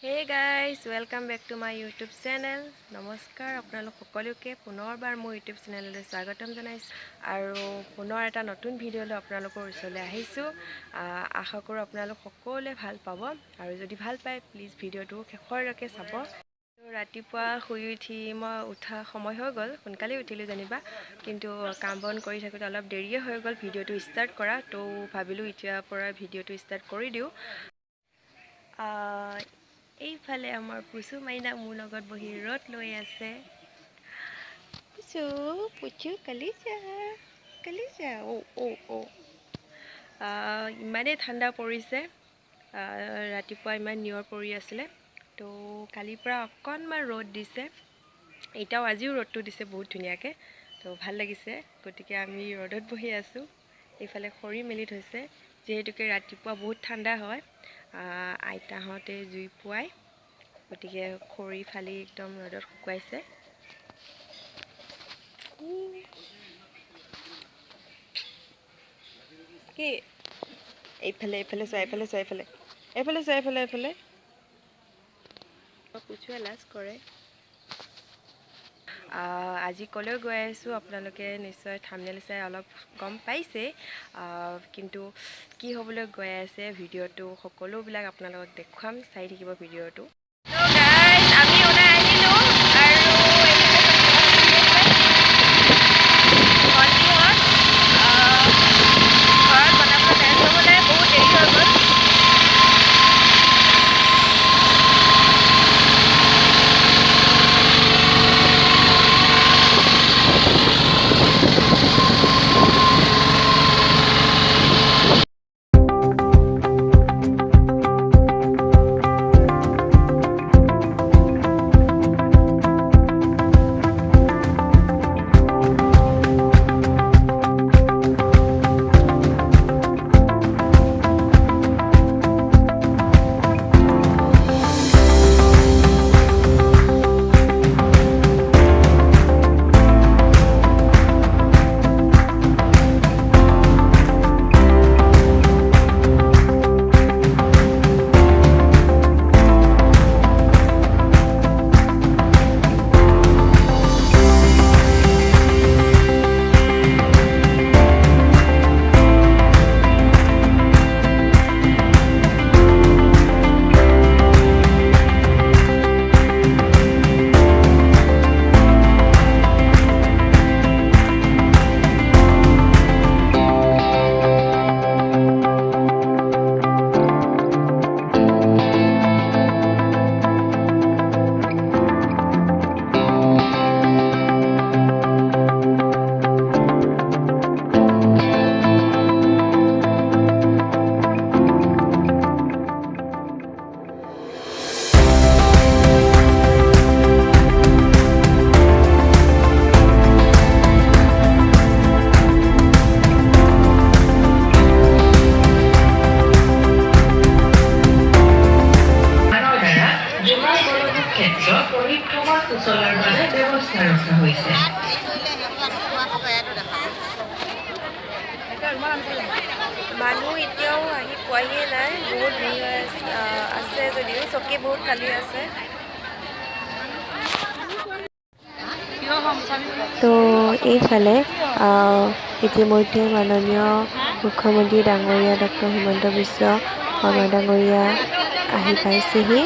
Hey guys, welcome back to my YouTube channel. নমস্কাৰ আপোনালোক সকলোকে পুনৰবাৰ মোৰ YouTube চেনেললৈ স্বাগতম জনাইছো আৰু পুনৰ এটা নতুন ভিডিঅ'লৈ আপোনালোকৰ ওচৰলৈ আহিছো আশা কৰোঁ আপোনালোক সকলোৱে ভাল পাব আৰু যদি ভাল পায় প্লিজ ভিডিঅ'টো শেষৰলৈকে চাব ৰাতিপুৱা শুই উঠি মই উঠা সময় হৈ গ'ল সোনকালে উঠিলো জানিবা কিন্তু কাম বন কৰি থাকোঁতে অলপ দেৰিয়ে হৈ গ'ল ভিডিঅ'টো ষ্টাৰ্ট কৰা তো ভাবিলোঁ এতিয়াৰ পৰা ভিডিঅ'টো ষ্টাৰ্ট কৰি দিওঁ এইফালে আমাৰ পুচু মাইনা মোৰ লগত বহি ৰ'দ লৈ আছে পুচু কালিজা ও ইমানেই ঠাণ্ডা পৰিছে ৰাতিপুৱা ইমান নিয়ৰ পৰি আছিলে তো কালিৰ পৰা অকণমান ৰ'দ দিছে এতিয়াও আজিও ৰ'দটো দিছে বহুত ধুনীয়াকৈ তো ভাল লাগিছে গতিকে আমি ৰ'দত বহি আছোঁ এইফালে খৰি মেলি থৈছে যিহেতুকে ৰাতিপুৱা বহুত ঠাণ্ডা হয় আইতাহঁতে জুই পুৱাই গতিকে খৰি ফালি একদম ৰ'দত শুকুৱাইছে কি এইফালে পুচুৱে লাজ কৰে আজি কলৈ গৈ আছোঁ আপোনালোকে নিশ্চয় থাম্বনেইল চাই অলপ গম পাইছে কিন্তু কি হ'বলৈ গৈ আছে ভিডিঅ'টো সকলোবিলাক আপোনালোকক দেখুৱাম চাই থাকিব ভিডিঅ'টো আমি ওলাই আহিলোঁ আৰু ঘৰত বনাবলৈ বেয়া হ'বলৈ বহুত দেৰি হৈ গ'ল মানুহ এতিয়াও আহি পোৱাহিয়ে নাই বহুত ভিৰ হৈ আছে যদিও চকী বহুত খালী আছে তো এইফালে ইতিমধ্যে মাননীয় মুখ্যমন্ত্ৰী ডাঙৰীয়া ডক্টৰ হিমন্ত বিশ্ব শৰ্মা ডাঙৰীয়া আহি পাইছেহি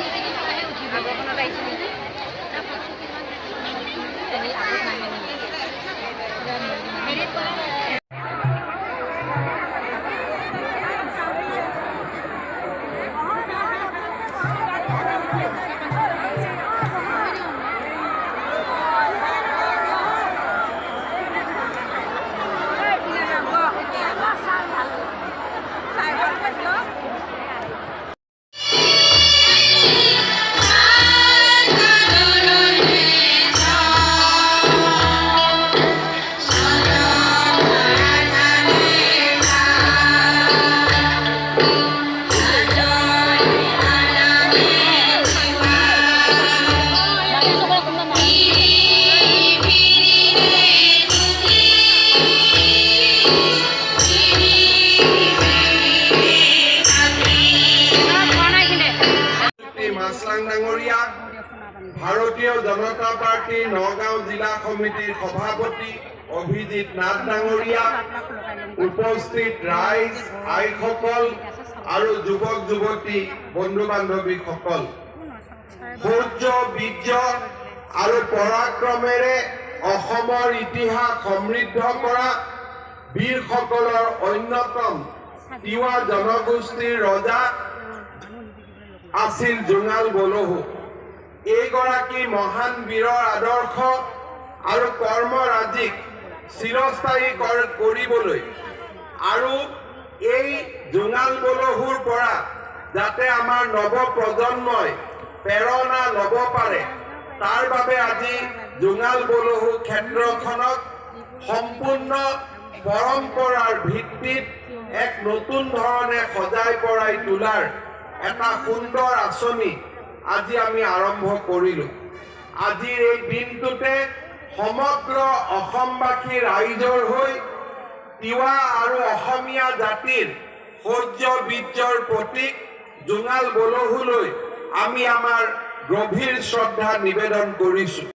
নাছলাং ডাঙৰীয়া, ভাৰতীয় জনতা পাৰ্টীৰ নগাঁও জিলা সমিতিৰ সভাপতি অভিজিৎ নাথ ডাঙৰীয়া, উপস্থিত ৰাইজ, আইসকল আৰু যুৱক যুৱতী বন্ধু বান্ধৱীসকল, শৌৰ্য, বীৰ্য আৰু পৰাক্ৰমেৰে অসমৰ ইতিহাস সমৃদ্ধ কৰা বীৰসকলৰ অন্যতম তিৱা জনগোষ্ঠীৰ ৰজা আছিল jungalbolohu। এইগৰাকী মহান বীৰৰ আদৰ্শ আৰু কৰ্মৰাজিক চিৰস্থায়ী কৰিবলৈ আৰু এই jungalbolohuৰ পৰা যাতে আমাৰ নৱ প্ৰজন্মই প্ৰেৰণা ল'ব পাৰে, তাৰ বাবে আজি jungalbolohu ক্ষেত্ৰখনক সম্পূৰ্ণ পৰম্পৰাৰ ভিত্তিত এক নতুন ধৰণে সজাই পৰাই তোলাৰ এটা সুন্দৰ আঁচনি আজি আমি আৰম্ভ কৰিলোঁ। আজিৰ এই দিনটোতে সমগ্ৰ অসমবাসী ৰাইজৰ হৈ তিৱা আৰু অসমীয়া জাতিৰ শৌৰ্য বীৰ্যৰ প্ৰতীক jungalbolohuলৈ আমি আমাৰ গভীৰ শ্ৰদ্ধা নিবেদন কৰিছোঁ।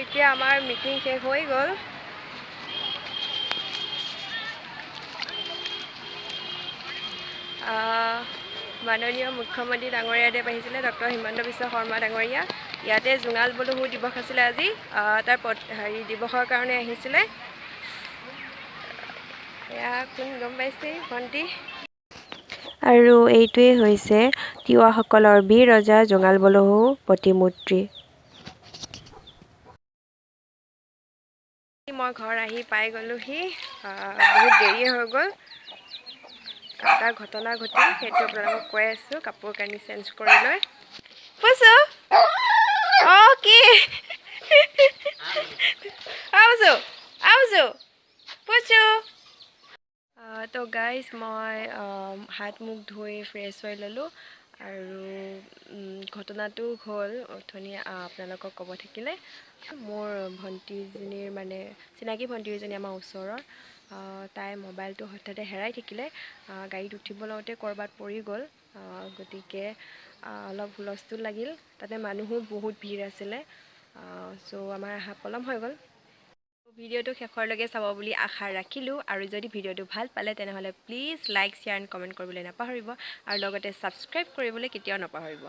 এতিয়া আমাৰ মিটিং শেষ হৈ গ'ল। মাননীয় মুখ্যমন্ত্ৰী ডাঙৰীয়াদেৱ আহিছিলে, ডক্টৰ হিমন্ত বিশ্ব শৰ্মা ডাঙৰীয়া। ইয়াতে jungalbolohu দিৱস আছিলে আজি, তাৰ দিৱসৰ কাৰণে আহিছিলে। এয়া কোন গম পাইছে ভণ্টি? আৰু এইটোৱে হৈছে তিৱাসকলৰ বীৰ ৰজা jungalbolohu প্ৰতিমূৰ্তি। মই ঘৰ আহি পাই গ'লোহি, বহুত দেৰিয়ে হৈ গ'ল। এটা ঘটনা ঘটিল, সেইটো আপোনালোকক কৈ আছোঁ। কাপোৰ কানি চেঞ্জ কৰি লৈ পুচু কি পুচু। তো গাইজ, মই হাত মুখ ধুই ফ্ৰেছ হৈ ল'লোঁ আৰু ঘটনাটো হ'ল অথনি আপোনালোকক ক'ব থাকিলে, মোৰ ভণ্টিজনীৰ মানে চিনাকি ভণ্টিজনী আমাৰ ওচৰৰ, তাই মোবাইলটো হঠাতে হেৰাই থাকিলে। গাড়ীত উঠিব লওঁতে ক'ৰবাত পৰি গ'ল, গতিকে অলপ হুলস্থুল লাগিল। তাতে মানুহো বহুত ভিৰ আছিলে, চ' আমাৰ আহা পলম হৈ গ'ল। ভিডিঅ'টো শেষৰলৈকে চাব বুলি আশা ৰাখিলোঁ, আৰু যদি ভিডিঅ'টো ভাল পালে তেনেহ'লে please like, share and comment কৰিবলৈ নাপাহৰিব, আৰু লগতে ছাবস্ক্ৰাইব কৰিবলৈ কেতিয়াও নাপাহৰিব।